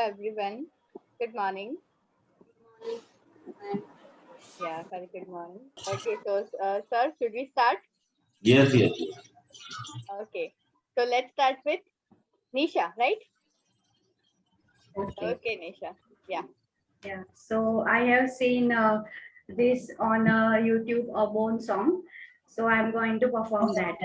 everyone. Good morning. And Yeah, very good morning. Okay, so sir, should we start? Yes, yes. Okay, so let's start with Nisha, right? okay, Okay, Nisha. Yeah. yeah. So I have seen this on YouTube, a bone song. So I'm going to perform that.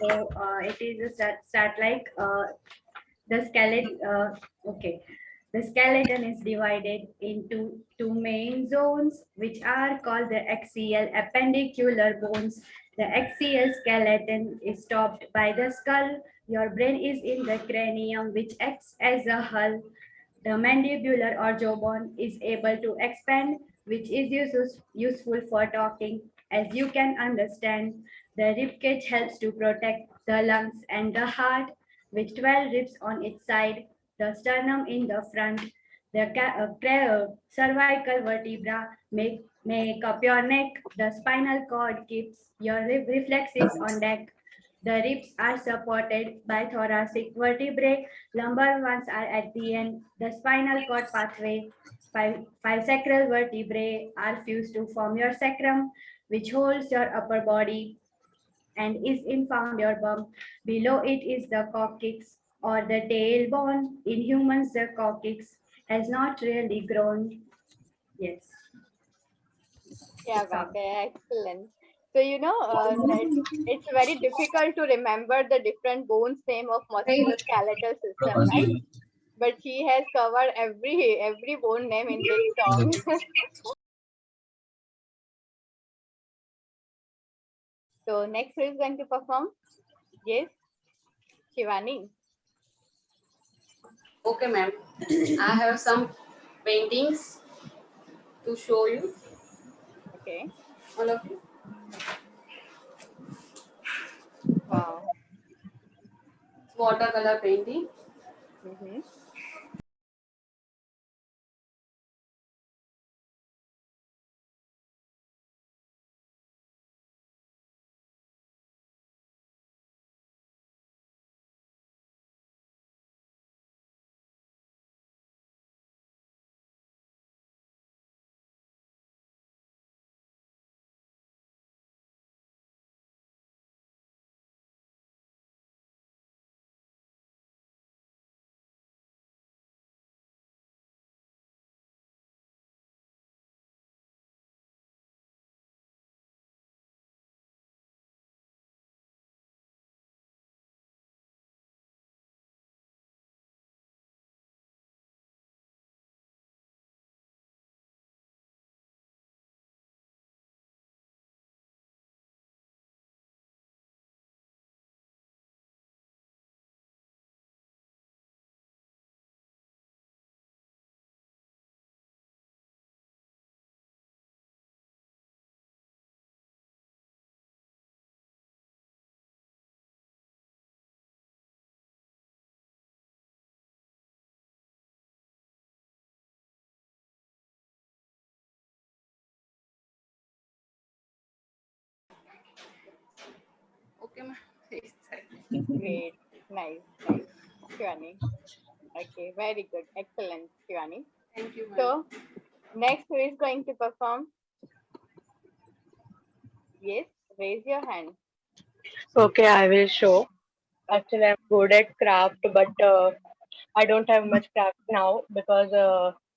So it is a start like the skeleton. Okay, the skeleton is divided into two main zones, which are called the axial appendicular bones. The axial skeleton is topped by the skull. Your brain is in the cranium, which acts as a hull. The mandibular or jawbone is able to expand, which is useful for talking. As you can understand, the ribcage helps to protect the lungs and the heart, with 12 ribs on its side, the sternum in the front. The cervical vertebra make up your neck. The spinal cord keeps your reflexes on deck. The ribs are supported by thoracic vertebrae. Lumbar ones are at the end. The spinal cord pathway. Five sacral vertebrae are fused to form your sacrum, which holds your upper body and is in found your bum. Below it is the coccyx or the tailbone. In humans, the coccyx has not really grown. Yes, Yeah, it's all. okay, excellent. So it's very difficult to remember the different bones name of musculoskeletal system, right? But she has covered every bone name in this song. So next who is going to perform? Yes, Shivani. Okay, ma'am. I have some paintings to show you, Okay. all of you. Wow. Watercolor painting. Mm-hmm. Okay, ma'am. Great. Nice, nice. Shivani. Okay, very good. Excellent, Shivani. Thank you, ma'am. So, next who is going to perform? Yes, raise your hand. Okay, I will show. Okay. Actually, I'm good at craft, but I don't have much craft now because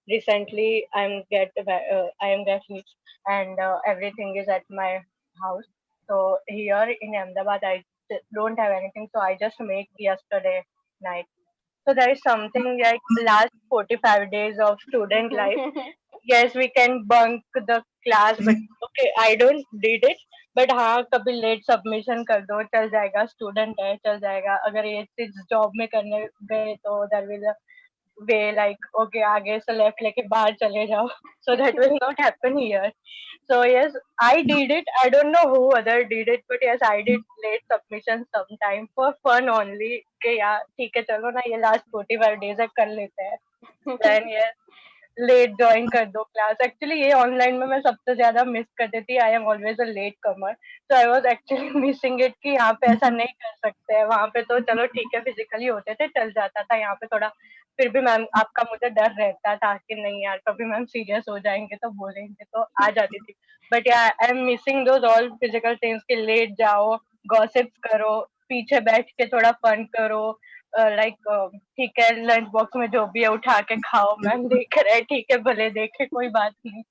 recently I am get rich and everything is at my house. So here in Ahmedabad, don't have anything. So I just make yesterday night. So there is something like last 45 days of student life. Yes, we can bunk the class, but okay, I don't did it. But हाँ कभी late submission कर दो चल जाएगा student है चल जाएगा अगर ये चीज जॉब में करने गए तो there will way like okay आगे से लेफ्ट लेके बाहर चले जाओ so that will not happen here. So yes, I did it. I don't know who other did it, but yes, I did late submission sometime for fun only. कि यार ठीक है चलो ना ये last 45 days है कर लेते हैं. Then yes. लेट ज्वाइन कर दो क्लास। एक्चुअली ये ऑनलाइन में मैं सबसे ज्यादा मिस करती थी। I am always a late comer, तो I was actually missing it कि यहाँ पे ऐसा नहीं कर सकते हैं। वहां पे तो चलो ठीक है फिजिकली होते थे चल जाता था, यहाँ पे थोड़ा फिर भी मैम आपका मुझे डर रहता था कि नहीं यार कभी मैम सीरियस हो जाएंगे तो बोलेंगे, तो आ जाती थी। बट या I am missing those all physical things कि लेट जाओ, गॉसिप्स करो, पीछे बैठ के थोड़ा फन करो, लाइक ठीक है लंच बॉक्स में जो भी है उठा के खाओ, मैम देख रहे ठीक है भले देखे कोई बात नहीं।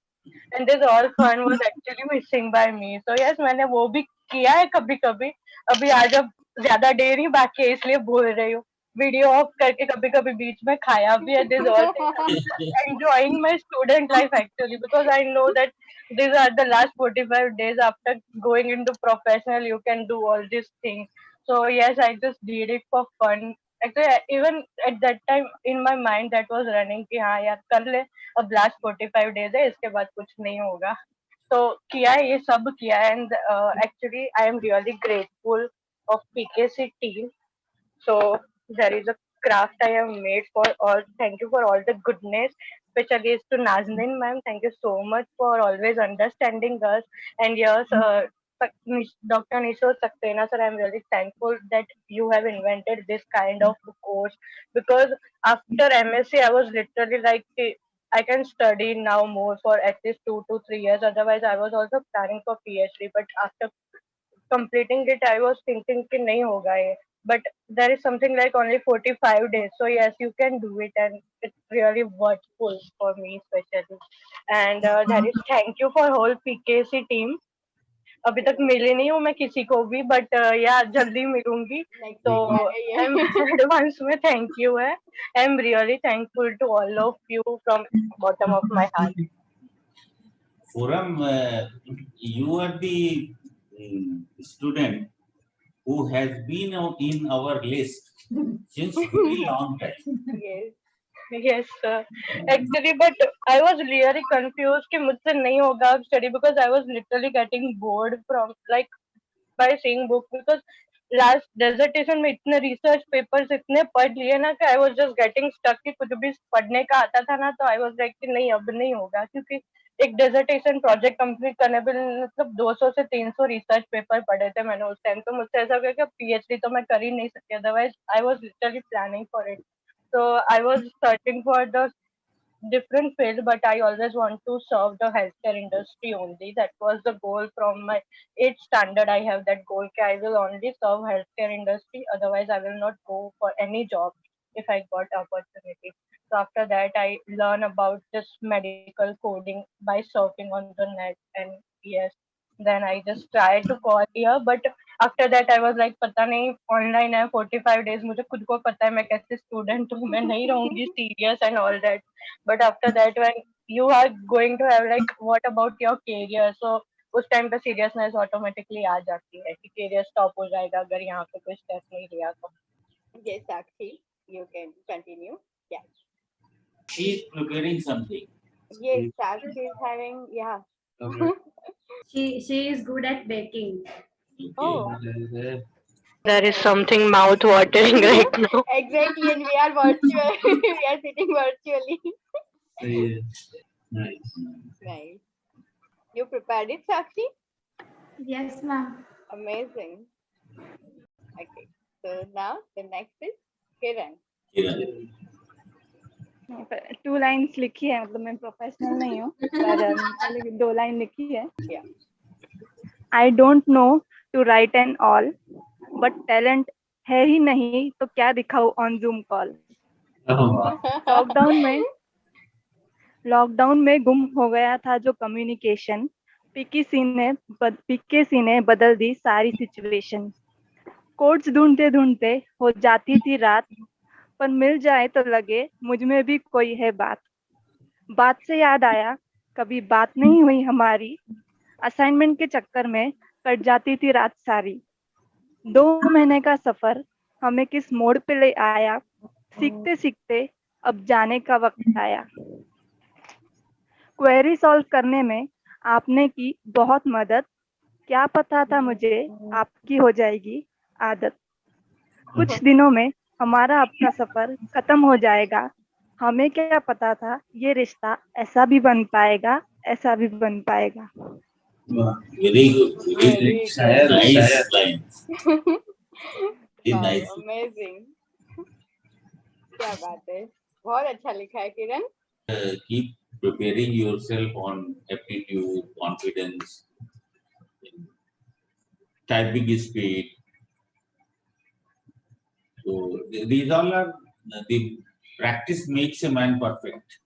And this all fun was actually missing by me. So yes मैंने वो भी किया है कभी कभी। अभी आज अब ज्यादा देर ही बाकी है इसलिए बोल रही हूँ। वीडियो ऑफ करके कभी कभी बीच में खाया भी है। This all things enjoying my student life actually, because I know that these are the last 45 days. After going into professional you can do all these things. So yes, I just did it for fun. Actually even at that time in my mind that was running कि हाँ यार कर ले, अब last 45 days है इसके बाद कुछ नहीं होगा। तो किया है, ये सब किया है। And actually I am really grateful of PKC team. So there is a craft I have made for all. Thank you for all the goodness, especially is to Nazneen ma'am. Thank you so much for always understanding us. And yes, Dr. Nishod Saxena sir, I'm really thankful that you have invented this kind of course, because after MSc I was literally like I can study now more for at least 2 to 3 years. Otherwise, I was also planning for PhD. But after completing it, I was thinking कि नहीं होगा ये. But there is something like only 45 days. So yes, you can do it, and it's really worthful for me especially. And that is thank you for whole PKC team. अभी तक मिली नहीं हूँ मैं किसी को भी, बट या जल्दी मिलूंगी. Next तो week आ आई एम जाइए. एडवांस में थैंक यू है. I am really thankful to all of you from bottom of my heart. Forum, you are the student who has been in our list since very long time. Yes. Yes sir. Actually, but I was really confused कि मुझसे नहीं होगा अब study, because I was literally getting bored from like by seeing books, because last dissertation में इतने research papers इतने पढ़ लिए ना कि I was just getting stuck कि कुछ भी पढ़ने का आता था ना तो आई वाज लाइक कि नहीं अब नहीं होगा, क्योंकि एक डेजर्टेशन प्रोजेक्ट कंप्लीट करने पे मतलब 200 से 300 रिसर्च पेपर पढ़े थे मैंने उस टाइम. तो मुझसे ऐसा हो गया कि पीएचडी तो मैं कर ही नहीं सकती, otherwise I was literally planning for it. So I was searching for the different field, but I always want to serve the healthcare industry only. That was the goal from my 8th standard. I have that goal. I will only serve healthcare industry. Otherwise, I will not go for any job if I got opportunity. So after that, I learn about this medical coding by surfing on the net, and yes, then I just tried to call here, but after that I was like पता नहीं online है 45 days, मुझे खुद को पता है मैं कैसे स्टूडेंट हूँ, मैं नहीं रहूंगी serious and all that. But after that when you are going to have like what about your career, so उस टाइम पे सीरियसनेस ऑटोमेटिकली आ जाती है कि करियर स्टॉप हो जाएगा अगर यहाँ पे कोई स्टेप नहीं लिया तो. Yes, Sakshi, you can continue. Yeah. She is preparing something. Yes, Sakshi is having, yeah. She is good at baking. Oh, There is something mouth watering right now. exactly, and we are virtual. We are sitting virtually. Nice. Nice. You prepared it, Sakshi? Yes, ma'am. Amazing. Okay. So now the next is Kiran. Kiran. 2 lines लिखी है, मतलब मैं professional नहीं हूँ पर 2 line लिखी है. Yeah. I don't know to write and all, but talent है ही नहीं तो क्या दिखाऊं ऑन जूम कॉल. लॉकडाउन में गुम हो गया था जो कम्युनिकेशन, पीकेसी ने बदल दी सारी सिचुएशन. कोड्स ढूंढते ढूंढते हो जाती थी रात, पर मिल जाए तो लगे मुझ में भी कोई है बात. बात से याद आया कभी बात नहीं हुई हमारी, असाइनमेंट के चक्कर में कट जाती थी रात सारी. 2 महीने का सफर हमें किस मोड़ पे ले आया, सीखते सीखते अब जाने का वक्त आया. क्वेरी सॉल्व करने में आपने की बहुत मदद, क्या पता था मुझे आपकी हो जाएगी आदत. कुछ दिनों में हमारा अपना सफर खत्म हो जाएगा, हमें क्या पता था ये रिश्ता ऐसा भी बन पाएगा, ऐसा भी बन पाएगा. Very good. Very good. Nice lines. Very Wow, nice. amazing. क्या बात है, बहुत अच्छा लिखा है किरण. Keep preparing yourself on aptitude, confidence, typing speed. So these all are the practice makes a man perfect.